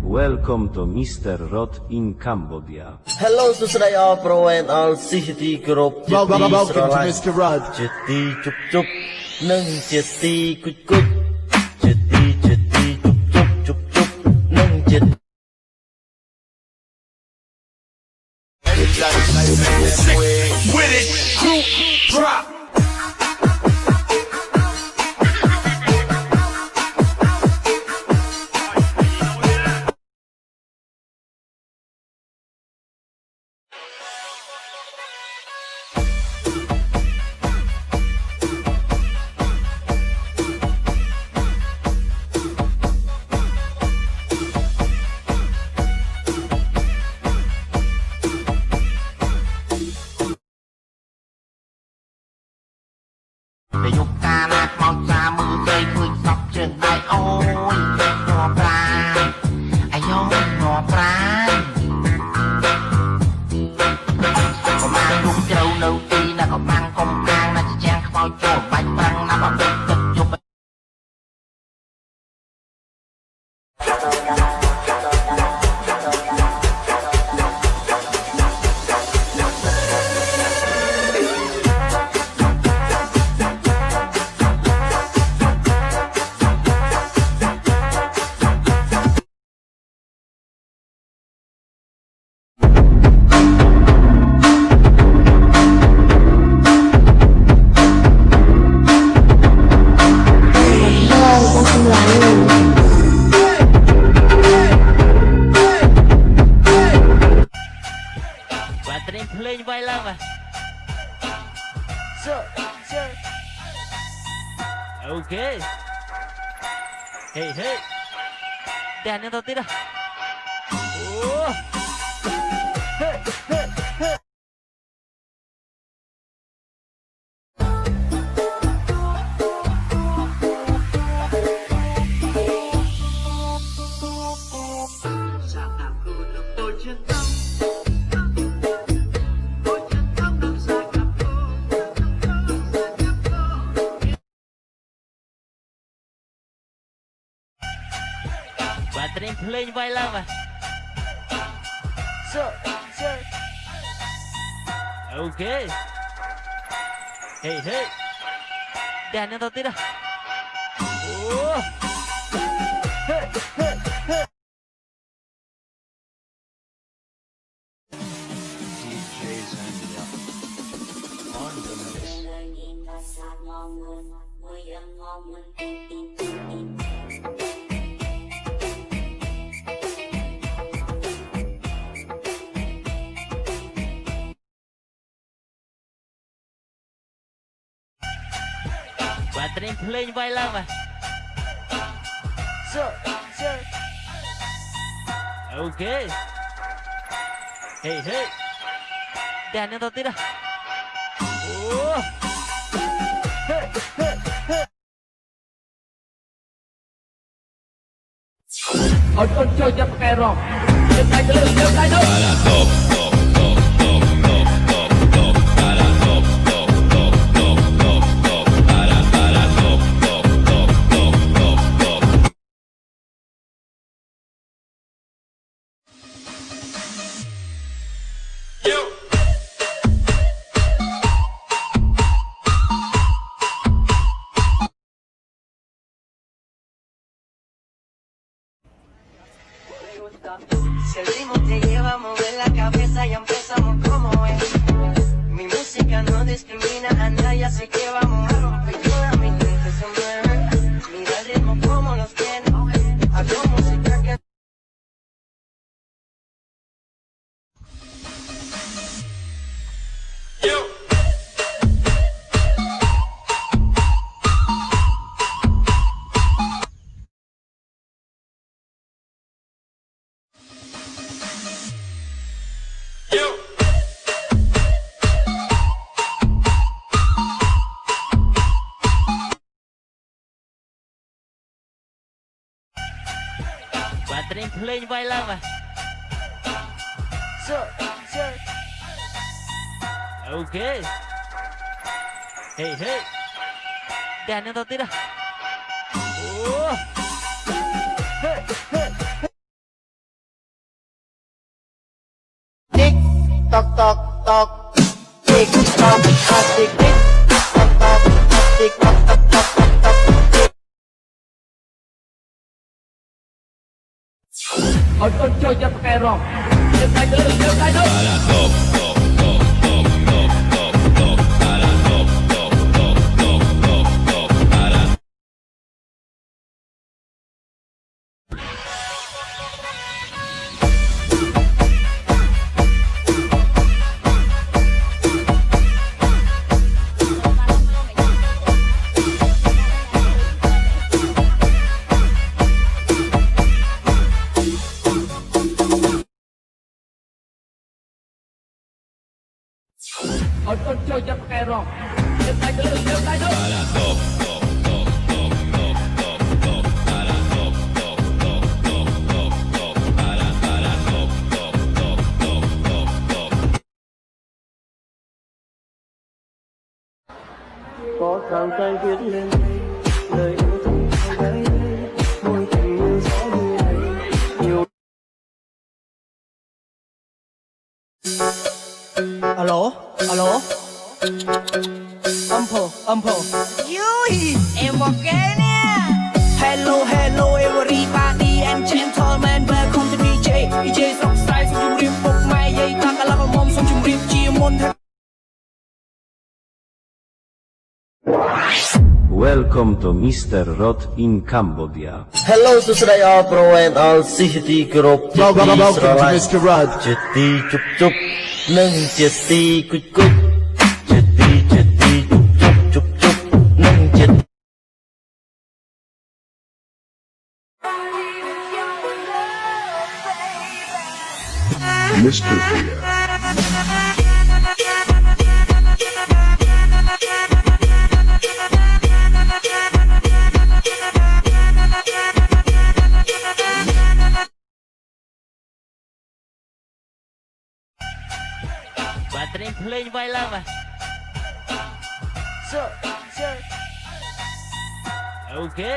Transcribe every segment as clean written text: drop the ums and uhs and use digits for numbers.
Welcome to Mr. Rot in Cambodia. Hello សួស្តីអរ Pro and all CCT គ្រប់ជាទីស្រឡាញ់ជាទីជប់ជប់និងជាទីគុជគុជជាទីជប់ជប់និងជា With it, group drop. để dục ca nát mong xa mưa cây khơi sọc trên tay ôi ngò pra ai nhông ngò pra có mang đúng châu nâu ti là có mang công an là chỉ trang khói chỗ bạch băng là bằng đất cực dục lên vai lăng à ok hey hey đèn lên tao tí đâu bạn tên lên vai lăng à ok hey hey đèn lên tao tí đâu bạn tên lên vai lăng à ok hey hey đèn lên tao tí đâu Ôi con chơi cho cái rồng lên tay tới lên tay đâu Si el ritmo te lleva a mover la cabeza y empezamos como es. Mi música no discrimina a nadie, así que vamos a romper toda mi gente se mueve. Mira el ritmo como los tiene. Hago música que bạn tên lên vai lăng à ok hey hey đèn lên tao tí đâu tok tik tok tik tik tok tik tok Ôi ôi chơi cho cái rong. Đừng tay nữa, đừng tay nữa. Ôi ôi chơi cho cái rong. Đừng tay nữa, đừng tay nữa. có trang tay viết lên lời yêu thương hay gái môi tình như gió như này nhiều. Alo alo âm phổ Yui, em ok nè. Hello hello everybody and gentlemen, welcome to DJ ស្រុកស្រែសូមជម្រាបពុកម៉ែយាយតាកន្លះមុំសូមជម្រាបជាមុនថា Welcome to Mr. Rod in Cambodia. Hello សួស្តីអរប្រូand all CCT គ្រប់ជាទីស្រឡាញ់ជាទីជប់ជប់និងជាទីគុជគុជជាទីជប់ជប់និងជា Mr. Fear. បាទត្រៀមភ្លេងវាយឡើងបាទអូខេ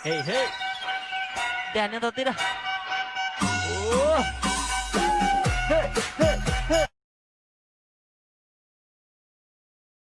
ហេតែនឹងទៅទៀត